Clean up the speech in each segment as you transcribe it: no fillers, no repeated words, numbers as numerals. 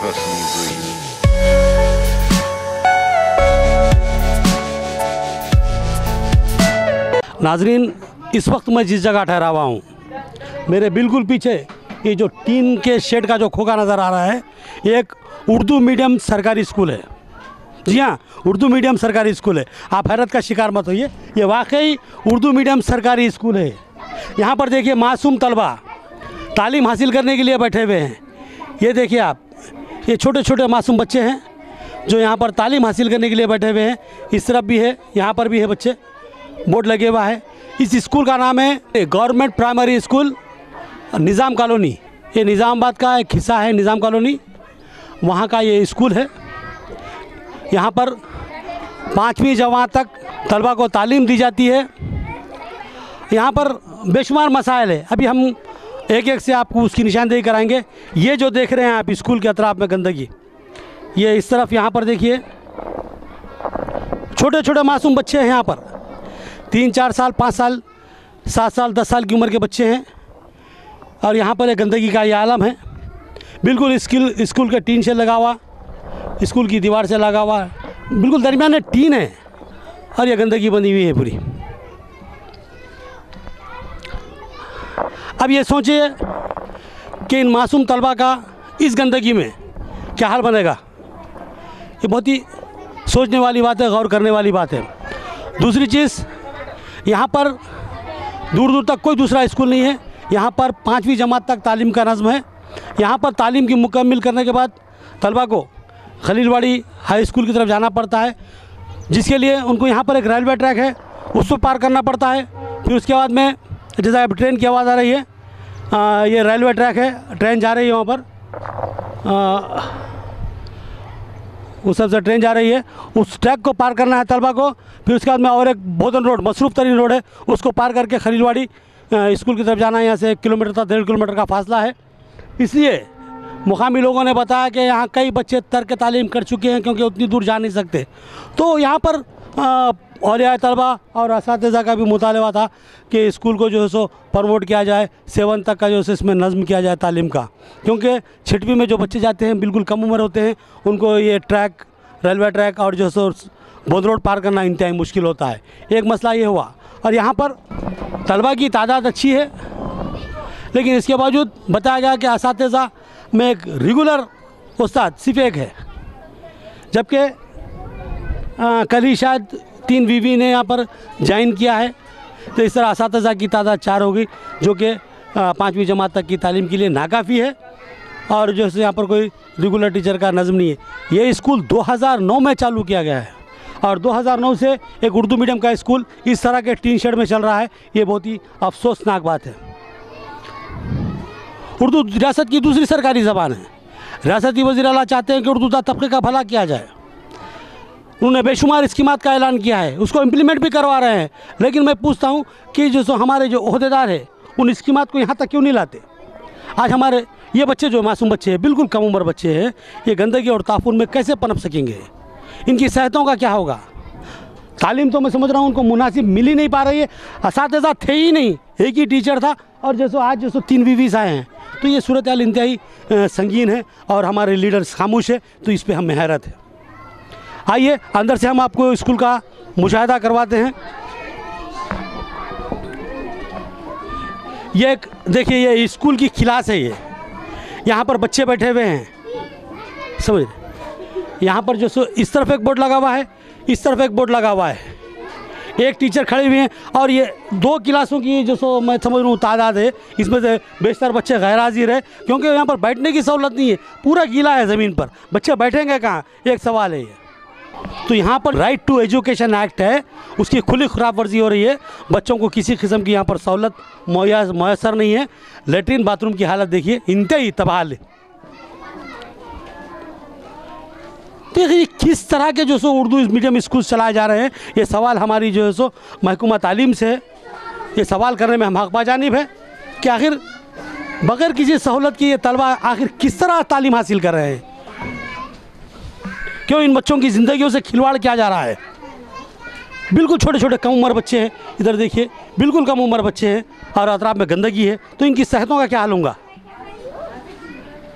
personally breathe. नाजरीन, इस वक्त मैं जिस जगह ठहरा हुआ हूँ, मेरे बिल्कुल पीछे ये जो टीन के शेड का जो खोखा नज़र आ रहा है, ये एक उर्दू मीडियम सरकारी स्कूल है। जी हाँ, उर्दू मीडियम सरकारी स्कूल है। आप हैरत का शिकार मत होइए, ये वाकई उर्दू मीडियम सरकारी स्कूल है। यहाँ पर देखिए मासूम तलबा तालीम हासिल करने के लिए बैठे हुए हैं। ये देखिए आप, ये छोटे छोटे मासूम बच्चे हैं जो यहाँ पर तालीम हासिल करने के लिए बैठे हुए हैं। इस तरफ भी है, यहाँ पर भी है बच्चे, बोर्ड लगे हुआ है। इस स्कूल का नाम है गवर्नमेंट प्राइमरी स्कूल निज़ाम कॉलोनी। ये निज़ामाबाद का एक हिस्सा है, निज़ाम कॉलोनी, वहाँ का ये स्कूल है। यहाँ पर 5वीं जमात तक तलबा को तालीम दी जाती है। यहाँ पर बेशुमार मसाइल है, अभी हम एक एक से आपको उसकी निशानदेही कराएंगे। ये जो देख रहे हैं आप स्कूल के अतराफ में गंदगी, ये इस तरफ यहाँ पर देखिए छोटे छोटे मासूम बच्चे हैं। यहाँ पर 3-4 साल, 5 साल, 7 साल, 10 साल की उम्र के बच्चे हैं और यहाँ पर एक गंदगी का ये आलम है। बिल्कुल स्कूल के टीन से लगा हुआ, स्कूल की दीवार से लगा हुआ, बिल्कुल दरमियान में टीन है और ये गंदगी बनी हुई है पूरी। अब ये सोचिए कि इन मासूम तलबा का इस गंदगी में क्या हाल बनेगा। ये बहुत ही सोचने वाली बात है, गौर करने वाली बात है। दूसरी चीज़, यहाँ पर दूर दूर तक कोई दूसरा स्कूल नहीं है। यहाँ पर 5वीं जमात तक तालीम का नज़्म है। यहाँ पर तालीम की मुकम्मल करने के बाद तलबा को खलीलवाड़ी हाई स्कूल की तरफ जाना पड़ता है, जिसके लिए उनको यहाँ पर एक रेलवे ट्रैक है, उसको पार करना पड़ता है। फिर उसके बाद में जैसा अब ट्रेन की आवाज़ आ रही है, ये रेलवे ट्रैक है, ट्रेन जा रही है वहाँ पर, उस सबसे ट्रेन जा रही है, उस ट्रैक को पार करना है तलबा को। फिर उसके बाद में और एक बोधन रोड, मसरूफ़ तरीन रोड है, उसको पार करके खलीलवाड़ी स्कूल की तरफ जाना है। यहाँ से 1 किलोमीटर तक 1.5 किलोमीटर का फासला है। इसलिए मुकामी लोगों ने बताया कि यहाँ कई बच्चे तर्क तालीम कर चुके हैं क्योंकि उतनी दूर जा नहीं सकते। तो यहाँ पर औलिया तलबा और असातिज़ा का भी मुतालबा था कि स्कूल को जो है सो प्रमोट किया जाए, 7 तक का जो है इसमें नज़्म किया जाए तालीम का, क्योंकि 6वीं में जो बच्चे जाते हैं बिल्कुल कम उम्र होते हैं, उनको ये ट्रैक, रेलवे ट्रैक और जो है सो बोध रोड पार करना इंतहाई मुश्किल होता है। एक मसला ये हुआ। और यहाँ पर तलबा की तादाद अच्छी है, लेकिन इसके बावजूद बताया गया कि असातिज़ा में एक रेगुलर उस्ताद सिर्फ एक है, जबकि कल ही शायद 3 वीवी ने यहाँ पर ज्वाइन किया है। तो इस तरह असातिज़ा की तादाद 4 होगी, जो कि 5वीं जमात तक की तालीम के लिए नाकाफ़ी है और जो है यहाँ पर कोई रेगुलर टीचर का नज़म नहीं है। ये स्कूल 2009 में चालू किया गया है और 2009 से एक उर्दू मीडियम का स्कूल इस तरह के टीन शेड में चल रहा है। ये बहुत ही अफसोसनाक बात है। उर्दू रियासत की दूसरी सरकारी ज़बान है। रियासती वज़ीर आला चाहते हैं कि उर्दू तबके का भला किया जाए। उन्होंने बेशुमार स्कीमात का ऐलान किया है, उसको इम्प्लीमेंट भी करवा रहे हैं। लेकिन मैं पूछता हूँ कि जो हमारे जो ओहदेदार है उन स्कीमात को यहाँ तक क्यों नहीं लाते। आज हमारे ये बच्चे जो मासूम बच्चे हैं, बिल्कुल कम उम्र बच्चे हैं, ये गंदगी और ताफुन में कैसे पनप सकेंगे? इनकी सेहतों का क्या होगा? तालीम तो मैं समझ रहा हूँ उनको मुनासिब मिल ही नहीं पा रही है। असातिज़ा थे ही नहीं, एक ही टीचर था और जैसो आज जैसो 3 वीवीज़ आए हैं। तो ये सूरत हाल इंतहाई संगीन है और हमारे लीडर्स खामोश है, तो इस पर हमें हैरत है। आइए अंदर से हम आपको स्कूल का मुशाहिदा करवाते हैं। ये एक देखिए, ये स्कूल की क्लास है। ये यहाँ पर बच्चे बैठे हुए हैं, समझ। यहाँ पर जो सो इस तरफ एक बोर्ड लगा हुआ है, इस तरफ एक बोर्ड लगा हुआ है, एक टीचर खड़े हुए हैं और ये 2 क्लासों की जो सो मैं समझ रहा हूँ तादाद है। इसमें से बेशतर बच्चे गैर हाजिर है क्योंकि यहाँ पर बैठने की सहूलत नहीं है, पूरा गीला है ज़मीन पर, बच्चे बैठेंगे कहाँ? एक सवाल है ये। तो यहाँ पर राइट टू एजुकेशन एक्ट है, उसकी खुली खिलाफ वर्जी हो रही है। बच्चों को किसी किस्म की यहाँ पर सहूलत मुयसर नहीं है। लेटरिन बाथरूम की हालत देखिए, इंतहाई तबाह है। देखिए किस तरह के जो सो उर्दू मीडियम स्कूल चलाए जा रहे हैं। ये सवाल हमारी जो है सो महकूमा तालीम से है। ये सवाल करने में हम हक़ बाजानिब है कि आखिर बग़ैर किसी सहूलत के ये तलबा आखिर किस तरह तालीम हासिल कर रहे हैं? क्यों इन बच्चों की ज़िंदगियों से खिलवाड़ किया जा रहा है? बिल्कुल छोटे छोटे कम उम्र बच्चे हैं, इधर देखिए बिल्कुल कम उम्र बच्चे हैं और अतराफ में गंदगी है, तो इनकी सेहतों का क्या हाल होगा?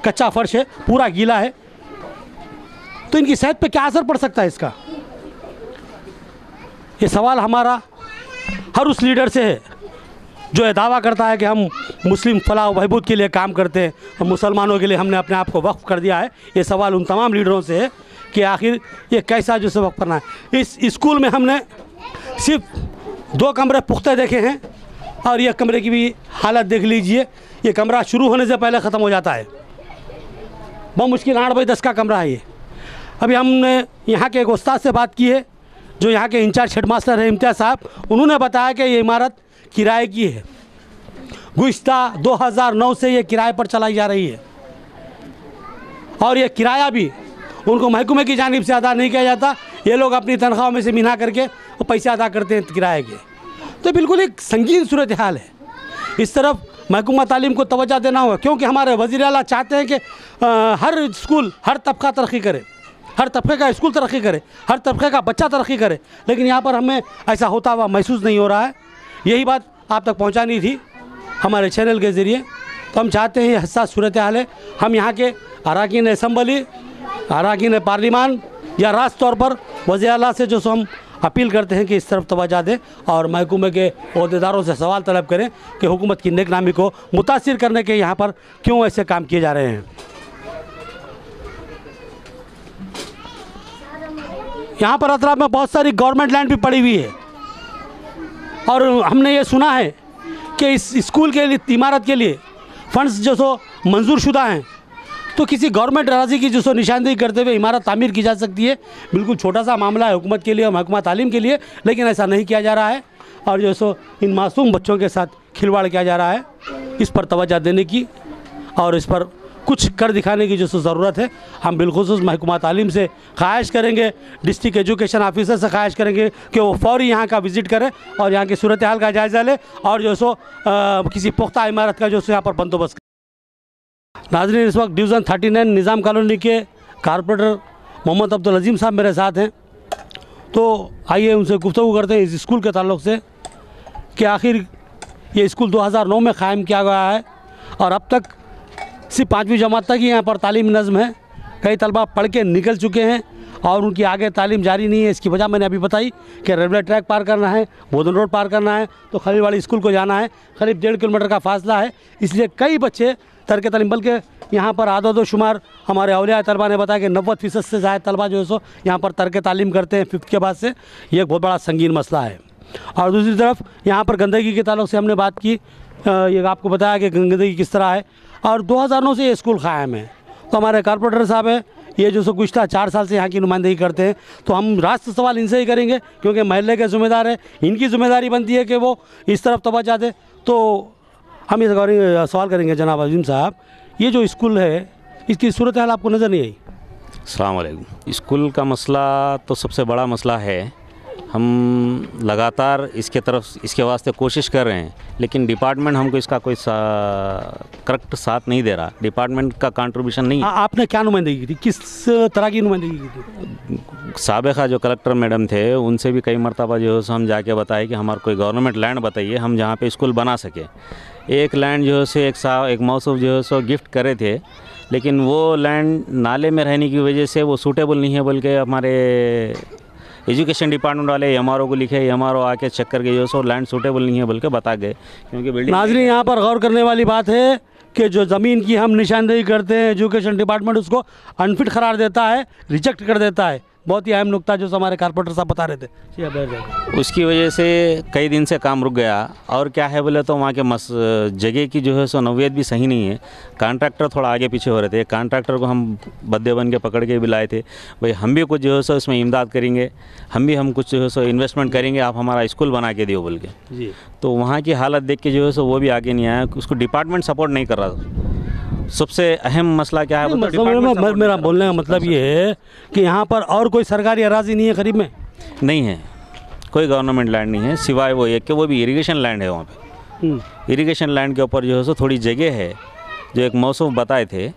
कच्चा फर्श है, पूरा गीला है, तो इनकी सेहत पे क्या असर पड़ सकता है इसका? ये सवाल हमारा हर उस लीडर से है जो ये दावा करता है कि हम मुस्लिम फलाह बहबूद के लिए काम करते हैं, हम मुसलमानों के लिए हमने अपने आप को वक्फ कर दिया है। ये सवाल उन तमाम लीडरों से है कि आखिर ये कैसा जो से वक्फ करना है। इस स्कूल में हमने सिर्फ 2 कमरे पुख्ते देखे हैं और ये कमरे की भी हालत देख लीजिए। ये कमरा शुरू होने से पहले ख़त्म हो जाता है। बहुत मुश्किल 8 बाई 10 का कमरा है ये। अभी हमने यहाँ के एक उस्ताद से बात की है जो यहाँ के इंचार्ज हेडमास्टर है इम्तियाज़ साहब। उन्होंने बताया कि ये इमारत किराए की है, गुज़िश्ता 2009 से ये किराए पर चलाई जा रही है और ये किराया भी उनको महकमे की जानिब से अदा नहीं किया जाता। ये लोग अपनी तनख्वाहों में से मिना करके वो पैसे अदा करते हैं किराए के। तो बिल्कुल एक संगीन सूरत हाल है। इस तरफ महकमा तालीम को तवज्जो देना होगा क्योंकि हमारे वज़ीर आला चाहते हैं कि हर स्कूल हर तबका तरक्की करे, हर तबके का स्कूल तरक्की करे, हर तबके का बच्चा तरक्की करे, लेकिन यहाँ पर हमें ऐसा होता हुआ महसूस नहीं हो रहा है। यही बात आप तक पहुँचानी थी हमारे चैनल के ज़रिए। तो हम चाहते हैं ये हसास सूरत हाल है। हम यहाँ के अरकान असम्बली, अरकान पार्लिमान या राज तौर पर वज़ीर आला से जो हम अपील करते हैं कि इस तरफ तवज्जो दें और महकमे के अहदेदारों से सवाल तलब करें कि हुकूमत की नेकनामी को मुतासिर करने के यहाँ पर क्यों ऐसे काम किए जा रहे हैं। यहाँ पर अतराफ में बहुत सारी गवर्नमेंट लैंड भी पड़ी हुई है और हमने ये सुना है कि इस स्कूल के लिए इमारत के लिए फ़ंड्स जो सो मंजूर शुदा हैं, तो किसी गवर्नमेंट राज़ी की जो सो निशानदेही करते हुए इमारत तामीर की जा सकती है। बिल्कुल छोटा सा मामला है हुकूमत के लिए और महकमा तालीम के लिए, लेकिन ऐसा नहीं किया जा रहा है और जो सो इन मासूम बच्चों के साथ खिलवाड़ किया जा रहा है। इस पर तवज्जो देने की और इस पर कुछ कर दिखाने की जो सो ज़रूरत है। हम बिलखुसूस महकमा तालीम से ख्वाहिश करेंगे, डिस्ट्रिक्ट एजुकेशन ऑफिसर से ख्वाहिश करेंगे कि वो फ़ौरी यहाँ का विज़िट करें और यहाँ की सूरत हाल का जायज़ा ले और जो सो किसी पुख्ता इमारत का जो सो यहाँ पर बंदोबस्त। नाज़रीन, इस वक्त डिवीज़न 39 निज़ाम कॉलोनी के कारपोरेटर मोहम्मद अब्दुल अजीम साहब मेरे साथ हैं। तो आइए उनसे गुफ्तगू करते हैं इस स्कूल के ताल्लुक़ से कि आखिर ये स्कूल 2009 में क़ायम किया गया है और अब तक सिर्फ 5वीं जमात तक ही यहाँ पर तालीम नज़म है। कई तलबा पढ़ के निकल चुके हैं और उनकी आगे तालीम जारी नहीं है। इसकी वजह मैंने अभी बताई कि रेलवे ट्रैक पार करना है, बोधन रोड पार करना है तो खलीलवाड़ी स्कूल को जाना है, करीब 1.5 किलोमीटर का फासला है। इसलिए कई बच्चे तर्क तालीम, बल्कि यहाँ पर आदद शुमार हमारे औलिया तलबा ने बताया कि 90% से ज़्यादा तलबा जो है सो यहाँ पर तर्क तालीम करते हैं 5th के बाद से। ये एक बहुत बड़ा संगीन मसला है। और दूसरी तरफ यहाँ पर गंदगी के ताल्लुक़ से हमने बात की, ये आपको बताया कि गंदगी किस तरह है और 2009 से ये स्कूल क़ायम है। तो हमारे कारपोरेटर साहब है ये जो सो गुज़िश्ता 4 साल से यहाँ की नुमाइंदगी करते हैं, तो हम रास्त सवाल इनसे ही करेंगे क्योंकि महल्ले के ज़िम्मेदार है, इनकी ज़िम्मेदारी बनती है कि वो इस तरफ तवज्जो दें। तो हम ये सवाल करेंगे जनाब अजीम साहब, ये जो स्कूल है इसकी सूरत हाल आपको नज़र नहीं आई? अस्सलाम वालेकुम। स्कूल का मसला तो सबसे बड़ा मसला है। हम लगातार इसके वास्ते कोशिश कर रहे हैं, लेकिन डिपार्टमेंट हमको इसका कोई करेक्ट साथ नहीं दे रहा। डिपार्टमेंट का कंट्रीब्यूशन नहीं। आपने क्या नुमाइंदगी की थी, किस तरह की नुमाइंदगी की थी? साबिक़ा जो कलेक्टर मैडम थे उनसे भी कई मरतबा जो है हम जाके बताए कि हमारे कोई गवर्नमेंट लैंड बताइए हम जहाँ पे स्कूल बना सके। एक लैंड जो है से एक मौसूफ जो है सो गिफ्ट करे थे, लेकिन वो लैंड नाले में रहने की वजह से वो सूटेबल नहीं है, बल्कि हमारे एजुकेशन डिपार्टमेंट वाले एमआरओ को लिखे, एमआरओ आके चेक करके जो सो लैंड सूटेबल नहीं है बल्कि बता गए, क्योंकि बिल्डिंग। नाज़रीन, यहाँ पर गौर करने वाली बात है कि जो ज़मीन की हम निशानदेही करते हैं एजुकेशन डिपार्टमेंट उसको अनफिट करार देता है, रिजेक्ट कर देता है। बहुत ही अहम नुकता जो हमारे कारपोरेटर साहब बता रहे थे। उसकी वजह से कई दिन से काम रुक गया। और क्या है बोले तो वहाँ के जगह की जो है सो नौयत भी सही नहीं है। कॉन्ट्रैक्टर थोड़ा आगे पीछे हो रहे थे। कॉन्ट्रैक्टर को हम बद्दे बन के पकड़ के भी लाए थे, भाई हम भी कुछ जो है सो इसमें इमदाद करेंगे, हम कुछ जो है सो इन्वेस्टमेंट करेंगे, आप हमारा स्कूल बना के दियो बोल के जी। तो वहाँ की हालत देख के जो है सो वो भी आगे नहीं आया, उसको डिपार्टमेंट सपोर्ट नहीं कर रहा। सबसे अहम मसला क्या है? मेरा बोलने का मतलब ये है कि यहाँ पर और कोई सरकारी अराजी नहीं है करीब में? नहीं है, कोई गवर्नमेंट लैंड नहीं है सिवाय वो एक कि वो भी इरिगेशन लैंड है। वहाँ पे इरिगेशन लैंड के ऊपर जो है सो थोड़ी जगह है जो एक मौसूफ बताए थे।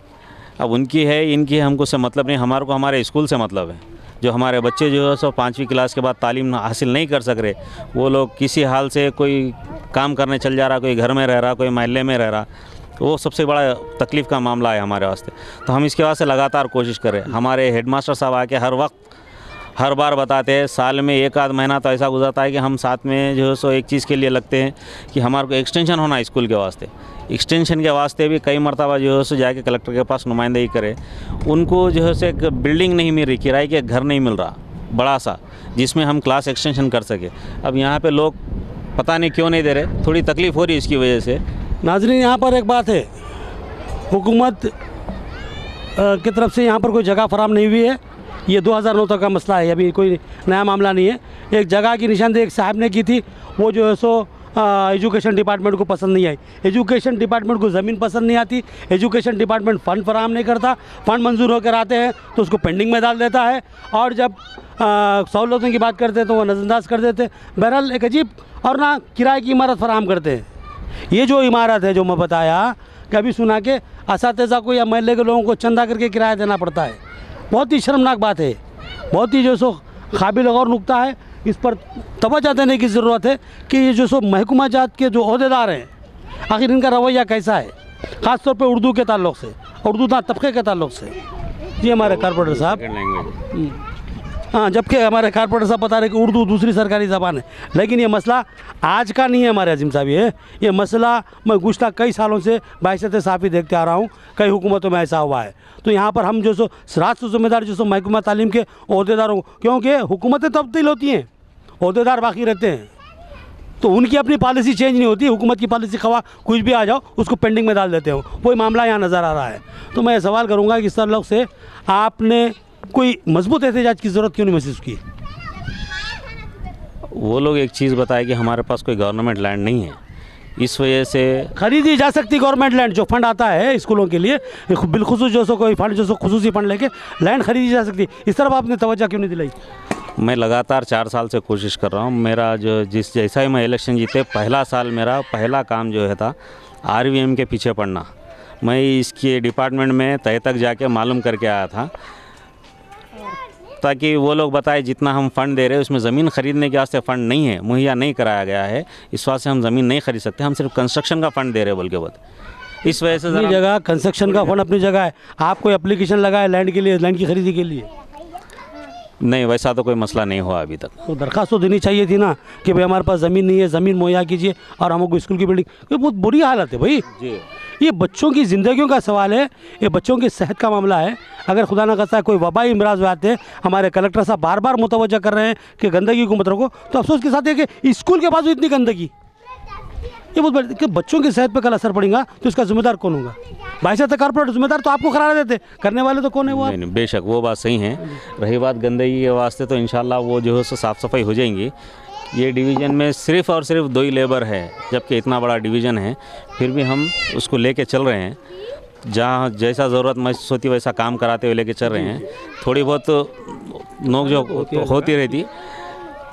अब उनकी है इनकी है हमको से मतलब नहीं, हमारे को हमारे स्कूल से मतलब है। जो हमारे बच्चे जो है सो 5वीं क्लास के बाद तालीम हासिल नहीं कर सक रहे, वो लोग किसी हाल से कोई काम करने चल जा रहा, कोई घर में रह रहा, कोई महल्ले में रह रहा, वो सबसे बड़ा तकलीफ़ का मामला है हमारे वास्ते। तो हम इसके वास्ते लगातार कोशिश कर रहे हैं। हमारे हेडमास्टर साहब आके हर बार बताते हैं, साल में एक आध महीना तो ऐसा गुजरता है कि हम साथ में जो है सो एक चीज़ के लिए लगते हैं कि हमारे को एक्सटेंशन होना है स्कूल के वास्ते। एक्सटेंशन के वास्ते भी कई मरतबा जो है सो जाके कलेक्टर के पास नुमाइंदगी करे। उनको जो है सो एक बिल्डिंग नहीं मिल रही, किराए के घर नहीं मिल रहा बड़ा सा, जिसमें हम क्लास एक्सटेंशन कर सके। अब यहाँ पे लोग पता नहीं क्यों नहीं दे रहे, थोड़ी तकलीफ़ हो रही है इसकी वजह से। नाज़रीन, यहाँ पर एक बात है, हुकूमत की तरफ से यहाँ पर कोई जगह फराम नहीं हुई है। ये 2009 तक का मसला है, अभी कोई नया मामला नहीं है। एक जगह की निशानदेही एक साहब ने की थी, वो जो है सो एजुकेशन डिपार्टमेंट को पसंद नहीं आई। एजुकेशन डिपार्टमेंट को ज़मीन पसंद नहीं आती, एजुकेशन डिपार्टमेंट फ़ंड फराहम नहीं करता, फ़ंड मंजूर होकर आते हैं तो उसको पेंडिंग में डाल देता है, और जब सहूलतों की बात करते हैं तो वो नज़रअंदाज कर देते हैं। बहरहाल एक अजीब, और ना किराए की इमारत फराहम करते हैं। ये जो इमारत है जो मैं बताया, कभी सुना के असातिज़ा को या महल्ले के लोगों को चंदा करके किराया देना पड़ता है। बहुत ही शर्मनाक बात है, बहुत ही जो सो काबिल गौर नुक्ता है। इस पर तवज्जो देने की ज़रूरत है कि ये जो सो महकमा जात के जो ओहदेदार हैं, आखिर इनका रवैया कैसा है, ख़ास तौर पे उर्दू के ताल्लुक़ से, उर्दू तबके के ताल्लुक़ से। ये हमारे कारपोरेटर साहब, हाँ, जबकि हमारे कारपोरेटर साहब बता रहे कि उर्दू दूसरी सरकारी ज़बान है। लेकिन ये मसला आज का नहीं है हमारे अजीम साहब, ये मसला मैं गुज़श्ता कई सालों से बाइसत साफ़ी देखते आ रहा हूँ, कई हुकूमतों में ऐसा हुआ है। तो यहाँ पर हम जो सो राष्ट्र ज़िम्मेदार जो सो महकमा तालीम के ओहदेदारों, क्योंकि हुकूमतें तब्दील होती हैं, ओहदेदार बाकी रहते हैं, तो उनकी अपनी पॉलिसी चेंज नहीं होती। हुकूमत की पॉलिसी खवा कुछ भी आ जाओ उसको पेंडिंग में डाल देते हो, वही मामला यहाँ नज़र आ रहा है। तो मैं सवाल करूँगा कि इस ताल्लुक़ से आपने कोई मजबूत एहतजाज की ज़रूरत क्यों नहीं महसूस की? वो लोग एक चीज़ बताए कि हमारे पास कोई गवर्नमेंट लैंड नहीं है, इस वजह से खरीदी जा सकती गवर्नमेंट लैंड, जो फंड आता है स्कूलों के लिए बिलखुसूस जो सो कोई फंड जो सो खुसूसी फंड लेके लैंड खरीदी जा सकती, इस तरफ आपने तवज्जो क्यों नहीं दिलाई? मैं लगातार 4 साल से कोशिश कर रहा हूँ। मेरा जो जैसा ही मैं इलेक्शन जीते, पहला साल मेरा पहला काम जो है था RVM के पीछे पड़ना। मैं इसके डिपार्टमेंट में तय तक जाके मालूम करके आया था, ताकि वो लोग बताए जितना हम फ़ंड दे रहे हैं उसमें ज़मीन ख़रीदने के वास्ते फ़ंड नहीं है, मुहैया नहीं कराया गया है, इस वास्ते हम ज़मीन नहीं खरीद सकते, हम सिर्फ कंस्ट्रक्शन का फ़ंड दे रहे हैं बोल के बाद। इस वजह से अपनी जगह कंस्ट्रक्शन का फंड अपनी जगह है, आप कोई एप्लीकेशन लगाए लैंड के लिए, लैंड की खरीदी के लिए? नहीं, वैसा तो कोई मसला नहीं हुआ अभी तक। तो दरख्वास्त तो देनी चाहिए थी ना कि भाई हमारे पास ज़मीन नहीं है, ज़मीन मुहैया कीजिए और हमको स्कूल की बिल्डिंग। ये बहुत बुरी हालत है भाई जी, ये बच्चों की ज़िंदगियों का सवाल है, ये बच्चों की सेहत का मामला है। अगर खुदा न खास्ता कोई वबाई इमराज आते हैं, हमारे कलेक्टर साहब बार बार मुतवज्जो कर रहे हैं कि गंदगी को मत रखो, तो अफसोस के साथ है कि स्कूल के पास इतनी गंदगी, ये बहुत बड़ी कि बच्चों की सेहत पर कल असर पड़ेगा, तो इसका जिम्मेदार कौन होगा? भाई साहब कारपोरेट जिम्मेदार तो आपको करार देते, करने वाले तो कौन है वो? नहीं, बेशक वो बात सही है। रही बात गंदगी के वास्ते, तो इंशाल्लाह वो जो है सो साफ़ सफाई हो जाएंगी। ये डिवीज़न में सिर्फ़ और सिर्फ 2 ही लेबर है, जबकि इतना बड़ा डिवीज़न है, फिर भी हम उसको लेके चल रहे हैं। जहाँ जैसा ज़रूरत महसूस होती वैसा काम कराते हुए लेके चल रहे हैं। थोड़ी बहुत नोक झोंक होती रहती,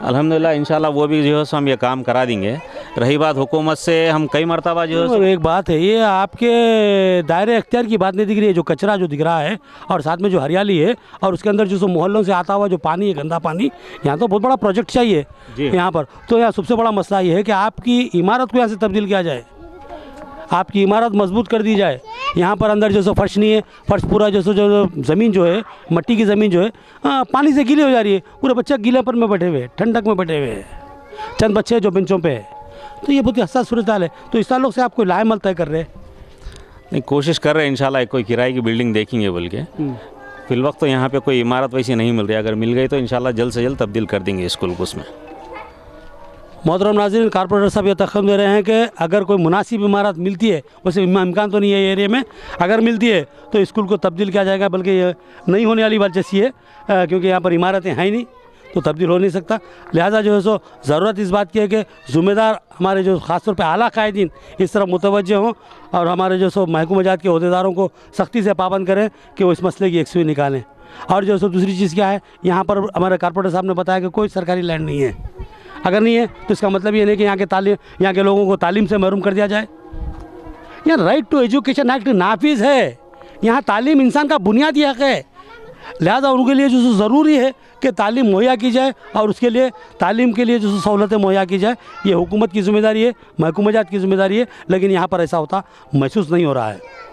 अल्हम्दुलिल्लाह इंशाल्लाह वो भी जो है सो हम ये काम करा देंगे। रही बात हुकूमत से, हम कई मरतबा जो है, एक बात है, ये आपके दायरे अख्तियार की बात नहीं दिख रही है, जो कचरा जो दिख रहा है और साथ में जो हरियाली है और उसके अंदर जो सो मोहल्लों से आता हुआ जो पानी है, गंदा पानी, यहाँ तो बहुत बड़ा प्रोजेक्ट चाहिए यहाँ पर। तो यहाँ सबसे बड़ा मसला ये है कि आपकी इमारत को यहाँ से तब्दील किया जाए, आपकी इमारत मजबूत कर दी जाए। यहाँ पर अंदर जो सो फर्श नहीं है, फर्श पूरा जो सो जो ज़मीन जो है, मट्टी की ज़मीन जो है, पानी से गीली हो जा रही है, पूरे बच्चे गीलेपन में बैठे हुए हैं, ठंडक में बैठे हुए हैं, चंद बच्चे जो बेंचों पे है। तो ये बहुत ही हसास सूरत हाल है। तो इस ताल्लुक़ से आप कोई लाएमल तय कर रहे हैं? नहीं, कोशिश कर रहे हैं इंशाल्लाह कोई किराए की बिल्डिंग देखेंगे बोल के। फिलवक्त तो यहाँ पे कोई इमारत वैसी नहीं मिल रही, अगर मिल गई तो इंशाल्लाह जल्द से जल्द तब्दील कर देंगे स्कूल को उसमें। मोहतरम नाज़रीन, कारपोरेटर साहब ये तखम दे रहे हैं कि अगर कोई मुनासिब इमारत मिलती है, वैसे इम्कान तो नहीं है एरिया में, अगर मिलती है तो स्कूल को तब्दील किया जाएगा, बल्कि ये नहीं होने वाली बात जैसी है, क्योंकि यहाँ पर इमारतें हैं ही नहीं, तो तब्दील हो नहीं सकता। लिहाजा जो है सो ज़रूरत इस बात की है कि ज़िम्मेदार हमारे जो ख़ासतौर पे आला कायदीन इस तरफ मुतवज्जो हों और हमारे जो सो महकूमा जात के ओहदेदारों को सख्ती से पाबंद करें कि वो इस मसले की एकसुई निकालें। और जो सो दूसरी चीज़ क्या है, यहाँ पर हमारे कारपोरेटर साहब ने बताया कि कोई सरकारी लैंड नहीं है। अगर नहीं है तो इसका मतलब ये नहीं कि यहाँ के लोगों को तालीम से महरूम कर दिया जाए। यहाँ राइट टू एजुकेशन एक्ट नाफिज है, यहाँ तालीम इंसान का बुनियादी हक़ है। लिहाजा उनके लिए जो ज़रूरी है कि तालीम मुहैया की जाए और उसके लिए तालीम के लिए जो सहूलतें मुहैया की जाए, ये हुकूमत की ज़िम्मेदारी है, महकूमा जात की ज़िम्मेदारी है, लेकिन यहाँ पर ऐसा होता महसूस नहीं हो रहा है।